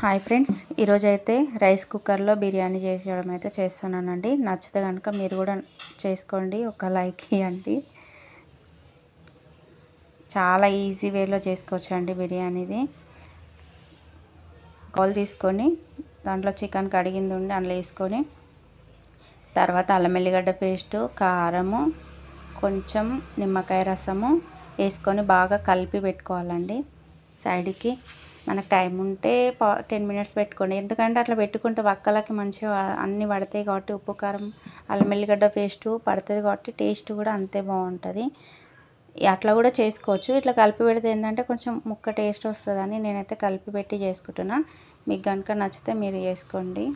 Hi friends, ఈరోజైతే rice కుక్కర్లో బిర్యానీ చేసేయడం అయితే చేస్తున్నానండి. నచ్చితే కనుక మీరు కూడా చేసుకోండి, ఒక లైక్ ఇవ్వండి. చాలా ఈజీ వేలో చేసుకోవచ్చండి బిర్యానీది. బౌల్ తీసుకొని దాంట్లో చికెన్ కడిగింది ఉండి అందులో వేసుకొని, తర్వాత అల్లం వెల్లిగడ్డ పేస్టు, కారము, కొంచెం నిమ్మకాయ రసము వేసుకొని బాగా కలిపి పెట్టుకోవాలండి. సైడ్కి మనకు టైం ఉంటే 10 మినిట్స్ పెట్టుకోండి. ఎందుకంటే అట్లా పెట్టుకుంటే వక్కలకి మంచిగా అన్నీ పడతాయి కాబట్టి, ఉప్పు కారం అల్లం వెల్లిగడ్డ పేస్టు పడుతుంది కాబట్టి టేస్ట్ కూడా అంతే బాగుంటుంది. అట్లా కూడా చేసుకోవచ్చు. ఇట్లా కలిపి పెడితే ఏంటంటే కొంచెం ముక్క టేస్ట్ వస్తుందని నేనైతే కలిపి పెట్టి చేసుకుంటున్నా. మీకు కనుక నచ్చితే మీరు చేసుకోండి.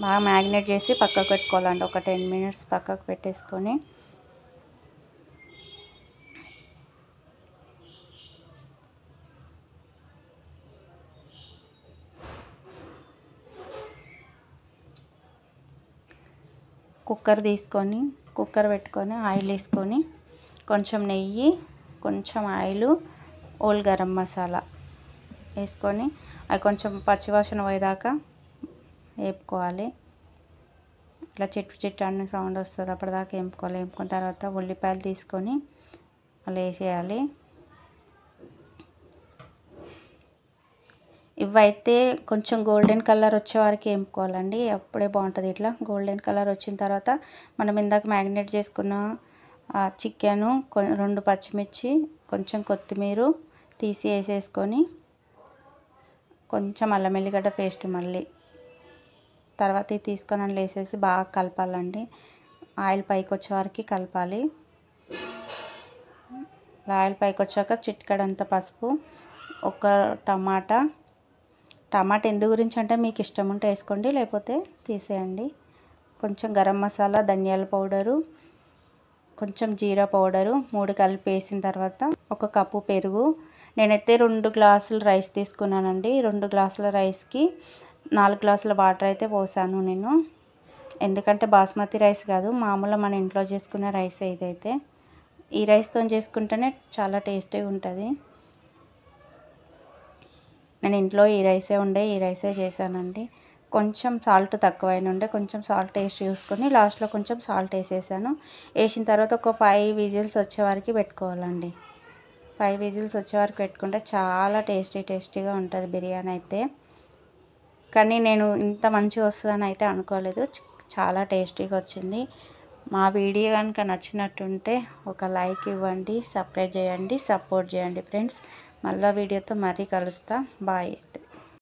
బాగా మ్యాగ్నేట్ చేసి పక్కకు పెట్టుకోవాలండి. ఒక 10 మినిట్స్ పక్కకు పెట్టేసుకొని కుక్కర్ పెట్టుకొని ఆయిల్ వేసుకొని, కొంచెం నెయ్యి, కొంచెం ఆయిల్, ఓల్ గరం మసాలా వేసుకొని అవి కొంచెం పచ్చివాసన పోయేదాకా వేపుకోవాలి. ఇట్లా చిట్టు అన్ని సౌండ్ వస్తుంది, అప్పటిదాకా వేపుకోవాలి. వేపుకున్న తర్వాత ఉల్లిపాయలు తీసుకొని అలా వేసేయాలి. ఇవైతే కొంచెం గోల్డెన్ కలర్ వచ్చే వరకు వేపుకోవాలండి, అప్పుడే బాగుంటుంది. ఇట్లా గోల్డెన్ కలర్ వచ్చిన తర్వాత మనం ఇందాక మ్యాగ్నేట్ చేసుకున్న చికెను, 2 పచ్చిమిర్చి, కొంచెం కొత్తిమీర తీసి వేసేసుకొని, కొంచెం అల్లం వెల్లిగడ్డ పేస్ట్ మళ్ళీ తర్వాత ఇది తీసుకొని అందులో వేసేసి బాగా కలపాలండి. ఆయిల్ పైకి వచ్చే వరకు కలపాలి. ఆయిల్ పైకి వచ్చాక చిటికెడంత పసుపు, ఒక టమాటా ఎందు గురించి అంటే మీకు ఇష్టం ఉంటే వేసుకోండి, లేకపోతే తీసేయండి. కొంచెం గరం మసాలా, ధనియాల పౌడరు, కొంచెం జీరా పౌడరు 3 కలిపి వేసిన తర్వాత ఒక కప్పు పెరుగు. నేనైతే 2 గ్లాసులు రైస్ తీసుకున్నానండి. 2 గ్లాసుల రైస్కి 4 గ్లాసుల వాటర్ అయితే పోసాను నేను. ఎందుకంటే బాస్మతి రైస్ కాదు, మామూలుగా మన ఇంట్లో చేసుకునే రైస్ ఇదైతే. ఈ రైస్తో చేసుకుంటేనే చాలా టేస్టీగా ఉంటుంది. నేను ఇంట్లో ఈ రైసే చేశానండి. కొంచెం సాల్ట్ తక్కువైన ఉండే, కొంచెం సాల్ట్ టేస్ట్ చూసుకొని లాస్ట్లో కొంచెం సాల్ట్ వేసేసాను. వేసిన తర్వాత ఒక 5 విజిల్స్ వచ్చే వరకు పెట్టుకోవాలండి. 5 విజిల్స్ వచ్చే వరకు పెట్టుకుంటే చాలా టేస్టీగా ఉంటుంది బిర్యానీ అయితే. కానీ నేను ఇంత మంచిగా వస్తుందని అయితే అనుకోలేదు, చాలా టేస్టీగా వచ్చింది. మా వీడియో కనుక నచ్చినట్టుంటే ఒక లైక్ ఇవ్వండి, సబ్స్క్రైబ్ చేయండి, సపోర్ట్ చేయండి ఫ్రెండ్స్. మళ్ళీ వీడియోతో మరీ కలుస్తా. బాయ్.